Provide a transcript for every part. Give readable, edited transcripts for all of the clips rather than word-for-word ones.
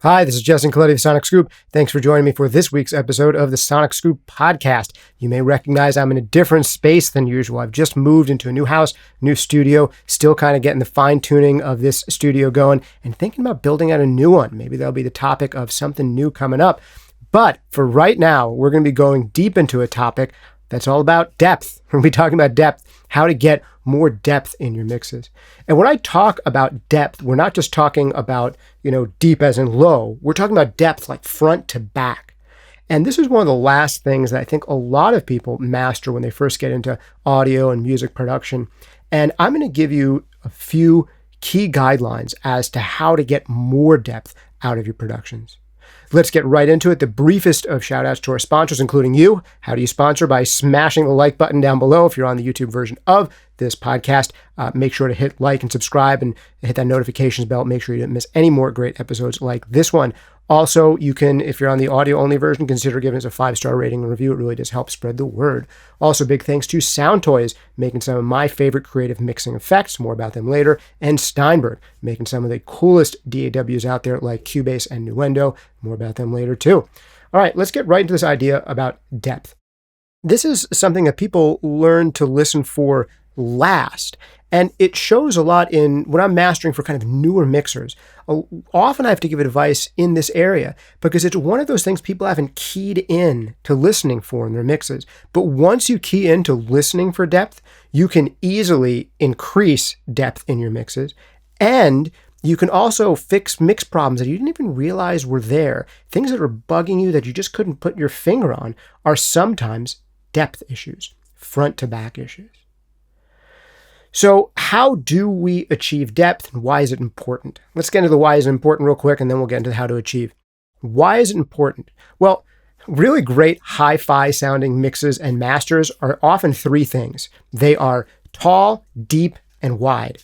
Hi, this is Justin Coletti of SonicScoop. Thanks for joining me for this week's episode of the SonicScoop podcast. You may recognize I'm in a different space than usual. I've just moved into a new house, new studio, still kind of getting the fine-tuning of this studio going and thinking about building out a new one. Maybe that'll be the topic of something new coming up. But for right now, we're going to be going deep into a topic that's all about depth. We're going to be talking about depth, how to get more depth in your mixes. And when I talk about depth, we're not just talking about, deep as in low. We're talking about depth like front to back. And this is one of the last things that I think a lot of people master when they first get into audio and music production. And I'm going to give you a few key guidelines as to how to get more depth out of your productions. Let's get right into it. The briefest of shout outs to our sponsors, including you. How do you sponsor? By smashing the like button down below. If you're on the YouTube version of this podcast, make sure to hit like and subscribe and hit that notifications bell. Make sure you don't miss any more great episodes like this one. Also, you can, if you're on the audio-only version, consider giving us a 5-star rating and review. It really does help spread the word. Also, big thanks to Sound Toys, making some of my favorite creative mixing effects. More about them later. And Steinberg, making some of the coolest DAWs out there like Cubase and Nuendo. More about them later, too. All right, let's get right into this idea about depth. This is something that people learn to listen for last. And it shows a lot in when I'm mastering for kind of newer mixers. Often I have to give advice in this area because it's one of those things people haven't keyed in to listening for in their mixes. But once you key into listening for depth, you can easily increase depth in your mixes. And you can also fix mix problems that you didn't even realize were there. Things that are bugging you that you just couldn't put your finger on are sometimes depth issues, front to back issues. So how do we achieve depth and why is it important? Let's get into the why is it important real quick and then we'll get into how to achieve. Why is it important? Well, really great hi-fi sounding mixes and masters are often three things. They are tall, deep, and wide.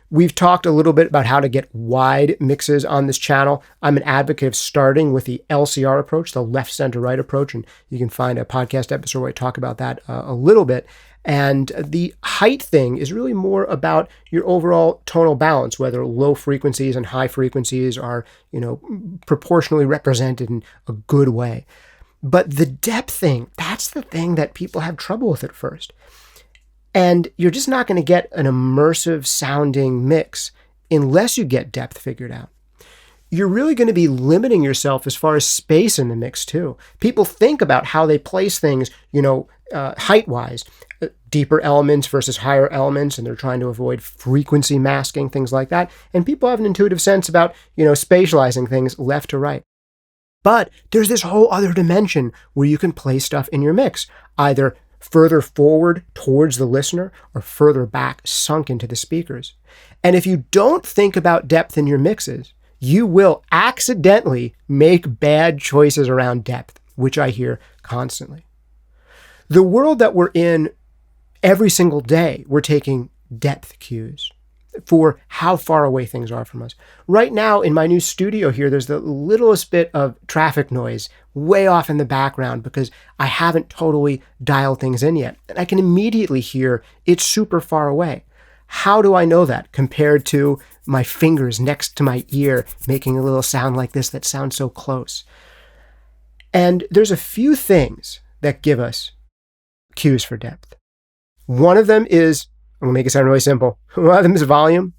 We've talked a little bit about how to get wide mixes on this channel. I'm an advocate of starting with the LCR approach, the left, center, right approach, and you can find a podcast episode where I talk about that a little bit. And the height thing is really more about your overall tonal balance, whether low frequencies and high frequencies are, proportionally represented in a good way. But the depth thing, that's the thing that people have trouble with at first. And you're just not going to get an immersive sounding mix unless you get depth figured out. You're really going to be limiting yourself as far as space in the mix too. People think about how they place things, height-wise, deeper elements versus higher elements, and they're trying to avoid frequency masking, things like that. And people have an intuitive sense about, spatializing things left to right. But there's this whole other dimension where you can place stuff in your mix, either further forward towards the listener or further back sunk into the speakers. And if you don't think about depth in your mixes, you will accidentally make bad choices around depth, which I hear constantly. The world that we're in every single day, we're taking depth cues for how far away things are from us. Right now in my new studio here, there's the littlest bit of traffic noise way off in the background because I haven't totally dialed things in yet. And I can immediately hear it's super far away. How do I know that compared to my fingers next to my ear making a little sound like this that sounds so close? And there's a few things that give us cues for depth. One of them is, I'm going to make it sound really simple. One of them is volume,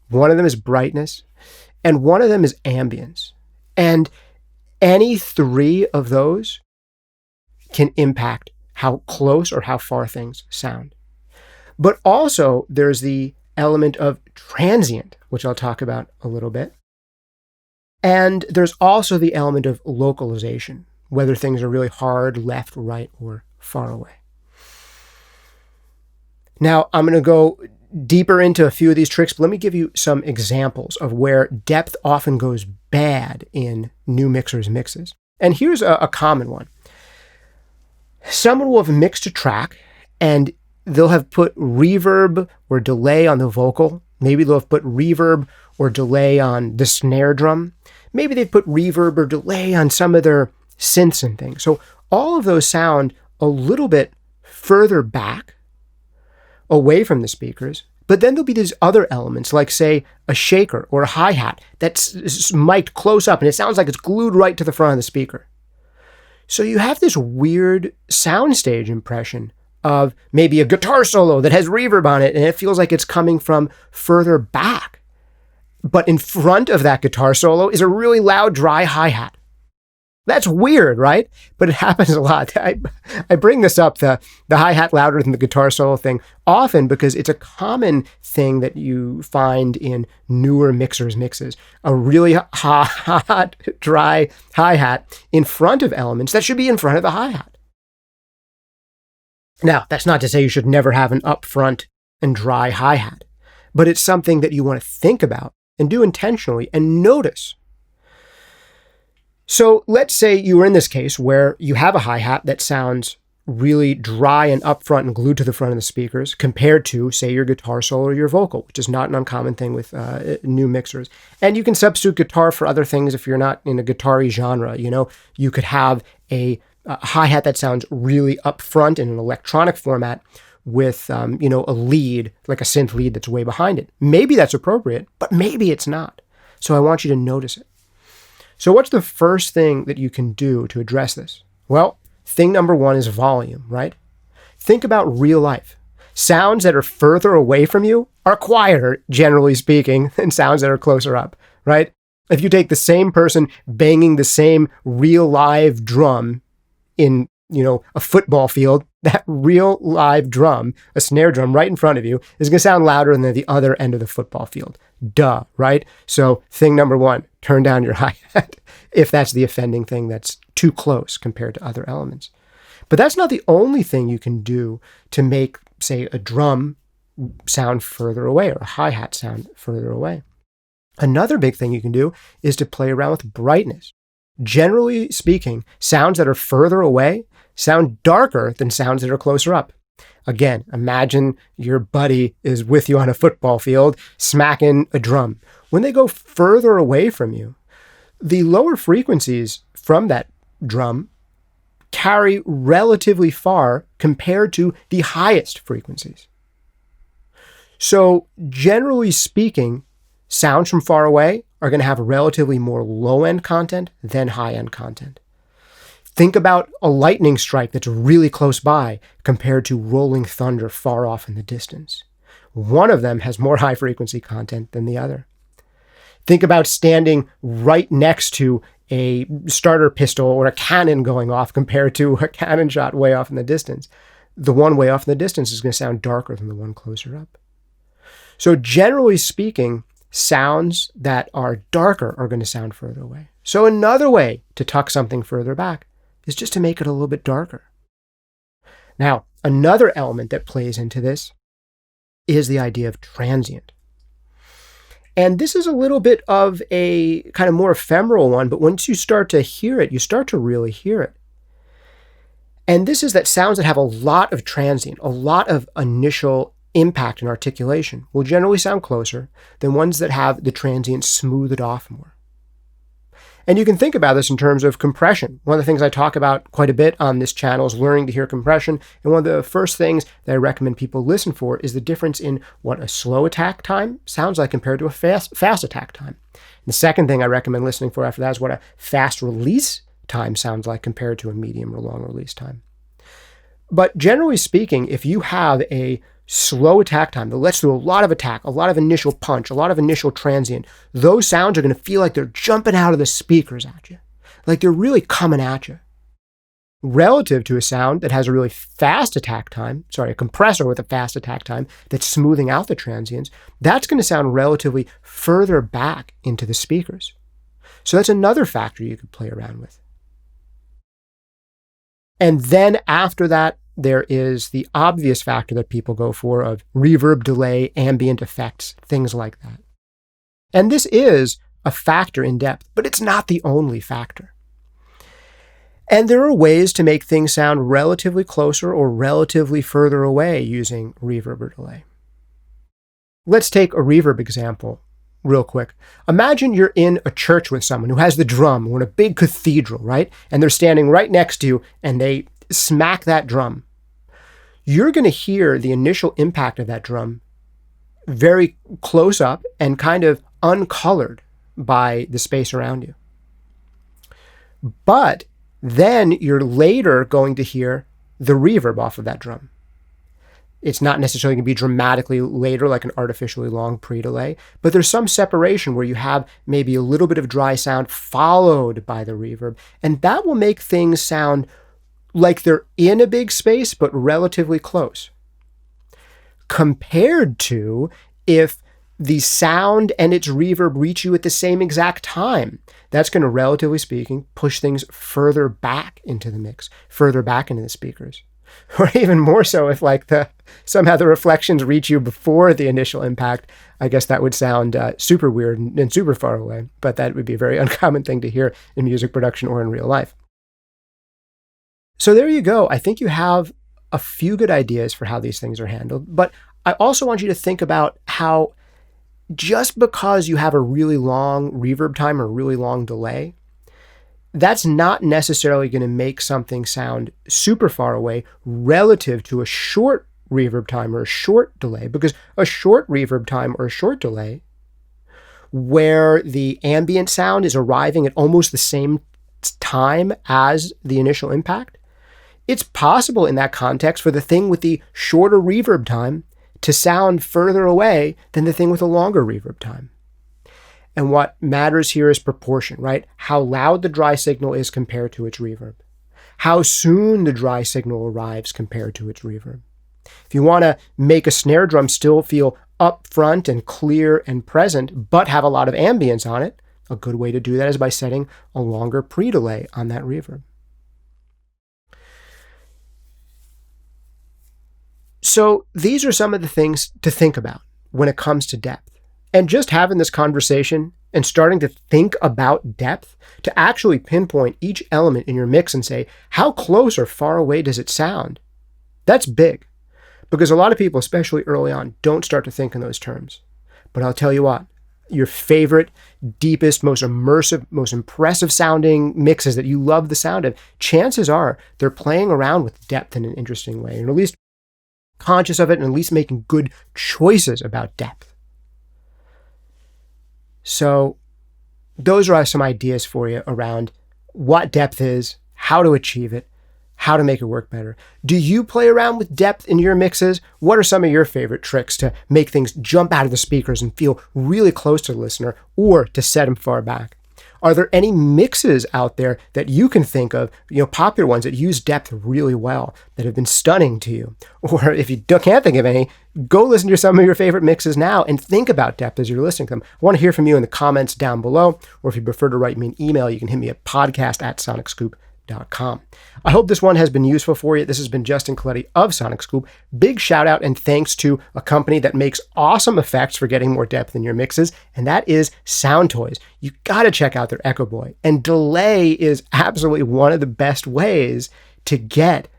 one of them is brightness, and one of them is ambience. And any three of those can impact how close or how far things sound. But also there's the element of transient, which I'll talk about a little bit. And there's also the element of localization, whether things are really hard, left, right, or far away. Now, I'm going to go deeper into a few of these tricks, but let me give you some examples of where depth often goes bad in new mixers' mixes. And here's a common one. Someone will have mixed a track and they'll have put reverb or delay on the vocal. Maybe they'll have put reverb or delay on the snare drum. Maybe they've put reverb or delay on some of their synths and things. So all of those sound a little bit further back, away from the speakers, But then there'll be these other elements, like, say, a shaker or a hi-hat that's mic'd close up and it sounds like it's glued right to the front of the speaker. So you have this weird soundstage impression of maybe a guitar solo that has reverb on it and it feels like it's coming from further back. But in front of that guitar solo is a really loud, dry hi-hat. That's weird, right? But it happens a lot. I bring this up, the hi-hat louder than the guitar solo thing, often because it's a common thing that you find in newer mixes. A really hot, dry hi-hat in front of elements that should be in front of the hi-hat. Now, that's not to say you should never have an upfront and dry hi-hat, but it's something that you want to think about and do intentionally and notice. So let's say you were in this case where you have a hi-hat that sounds really dry and upfront and glued to the front of the speakers compared to, say, your guitar solo or your vocal, which is not an uncommon thing with new mixers. And you can substitute guitar for other things if you're not in a guitar-y genre. You know, you could have a hi-hat that sounds really upfront in an electronic format with, a lead, like a synth lead that's way behind it. Maybe that's appropriate, but maybe it's not. So I want you to notice it. So what's the first thing that you can do to address this? Well, thing number one is volume, right? Think about real life. Sounds that are further away from you are quieter, generally speaking, than sounds that are closer up, right? If you take the same person banging the same real live drum in, a football field, that real live drum, a snare drum right in front of you, is going to sound louder than the other end of the football field. Duh, right? So thing number one, turn down your hi-hat if that's the offending thing that's too close compared to other elements. But that's not the only thing you can do to make, say, a drum sound further away or a hi-hat sound further away. Another big thing you can do is to play around with brightness. Generally speaking, sounds that are further away sound darker than sounds that are closer up. Again, imagine your buddy is with you on a football field, smacking a drum. When they go further away from you, the lower frequencies from that drum carry relatively far compared to the highest frequencies. So generally speaking, sounds from far away are going to have relatively more low-end content than high-end content. Think about a lightning strike that's really close by compared to rolling thunder far off in the distance. One of them has more high-frequency content than the other. Think about standing right next to a starter pistol or a cannon going off compared to a cannon shot way off in the distance. The one way off in the distance is going to sound darker than the one closer up. So generally speaking, sounds that are darker are going to sound further away. So another way to tuck something further back is just to make it a little bit darker. Now, another element that plays into this is the idea of transient. And this is a little bit of a kind of more ephemeral one, but once you start to hear it, you start to really hear it. And this is that sounds that have a lot of transient, a lot of initial impact and articulation will generally sound closer than ones that have the transient smoothed off more. And you can think about this in terms of compression. One of the things I talk about quite a bit on this channel is learning to hear compression. And one of the first things that I recommend people listen for is the difference in what a slow attack time sounds like compared to a fast attack time. And the second thing I recommend listening for after that is what a fast release time sounds like compared to a medium or long release time. But generally speaking, if you have a slow attack time that lets through a lot of attack, a lot of initial punch, a lot of initial transient, those sounds are going to feel like they're jumping out of the speakers at you, like they're really coming at you. Relative to a sound that has a really fast attack time, a compressor with a fast attack time that's smoothing out the transients, that's going to sound relatively further back into the speakers. So that's another factor you could play around with. And then after that, there is the obvious factor that people go for of reverb delay, ambient effects, things like that. And this is a factor in depth, but it's not the only factor. And there are ways to make things sound relatively closer or relatively further away using reverb or delay. Let's take a reverb example real quick. Imagine you're in a church with someone who has the drum. We're in a big cathedral, right? And they're standing right next to you and they smack that drum. You're going to hear the initial impact of that drum very close up and kind of uncolored by the space around you. But then you're later going to hear the reverb off of that drum. It's not necessarily going to be dramatically later, like an artificially long pre-delay, but there's some separation where you have maybe a little bit of dry sound followed by the reverb, and that will make things sound like they're in a big space, but relatively close. Compared to if the sound and its reverb reach you at the same exact time, that's going to, relatively speaking, push things further back into the mix, further back into the speakers. Or even more so if somehow the reflections reach you before the initial impact. I guess that would sound super weird and super far away, but that would be a very uncommon thing to hear in music production or in real life. So there you go. I think you have a few good ideas for how these things are handled, but I also want you to think about how just because you have a really long reverb time or a really long delay, that's not necessarily going to make something sound super far away relative to a short reverb time or a short delay, because a short reverb time or a short delay where the ambient sound is arriving at almost the same time as the initial impact, it's possible in that context for the thing with the shorter reverb time to sound further away than the thing with a longer reverb time. And what matters here is proportion, right? How loud the dry signal is compared to its reverb. How soon the dry signal arrives compared to its reverb. If you want to make a snare drum still feel upfront and clear and present, but have a lot of ambience on it, a good way to do that is by setting a longer pre-delay on that reverb. So these are some of the things to think about when it comes to depth. And just having this conversation and starting to think about depth, to actually pinpoint each element in your mix and say, how close or far away does it sound? That's big. Because a lot of people, especially early on, don't start to think in those terms. But I'll tell you what, your favorite, deepest, most immersive, most impressive sounding mixes that you love the sound of, chances are they're playing around with depth in an interesting way, and at least conscious of it, and at least making good choices about depth. So those are some ideas for you around what depth is, how to achieve it, how to make it work better. Do you play around with depth in your mixes? What are some of your favorite tricks to make things jump out of the speakers and feel really close to the listener, or to set them far back? Are there any mixes out there that you can think of, popular ones that use depth really well, that have been stunning to you? Or if you can't think of any, go listen to some of your favorite mixes now and think about depth as you're listening to them. I want to hear from you in the comments down below, or if you prefer to write me an email, you can hit me at podcast@SonicScoop.com. I hope this one has been useful for you. This has been Justin Coletti of SonicScoop. Big shout out and thanks to a company that makes awesome effects for getting more depth in your mixes, and that is Soundtoys. You got to check out their Echo Boy. And delay is absolutely one of the best ways to get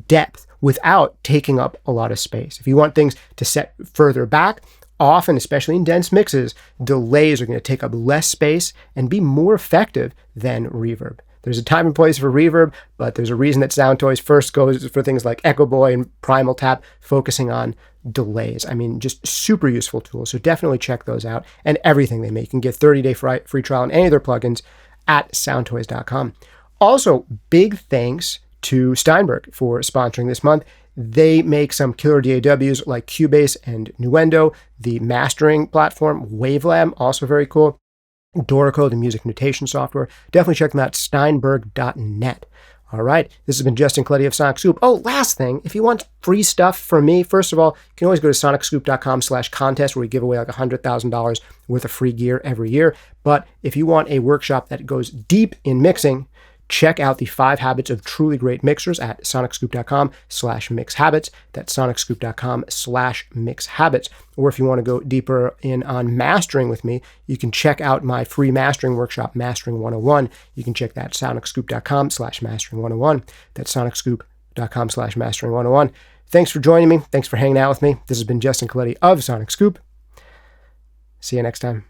depth without taking up a lot of space. If you want things to set further back, often, especially in dense mixes, delays are going to take up less space and be more effective than reverb. There's a time and place for reverb, but there's a reason that Soundtoys first goes for things like Echo Boy and Primal Tap, focusing on delays. I mean, just super useful tools. So definitely check those out, and everything they make. You can get 30-day free trial on any of their plugins at soundtoys.com. Also, big thanks to Steinberg for sponsoring this month. They make some killer DAWs like Cubase and Nuendo. The mastering platform, Wavelab, also very cool. Dorico, the music notation software. Definitely check them out, steinberg.net. All right, this has been Justin Coletti of SonicScoop. Oh, last thing, if you want free stuff from me, first of all, you can always go to sonicscoop.com/contest, where we give away like $100,000 worth of free gear every year. But if you want a workshop that goes deep in mixing, check out the 5 Habits of Truly Great Mixers at sonicscoop.com/mixhabits. That's sonicscoop.com/mixhabits. Or if you want to go deeper in on mastering with me, you can check out my free mastering workshop, Mastering 101. You can check that at sonicscoop.com/mastering101. That's sonicscoop.com/mastering101. Thanks for joining me. Thanks for hanging out with me. This has been Justin Coletti of SonicScoop. See you next time.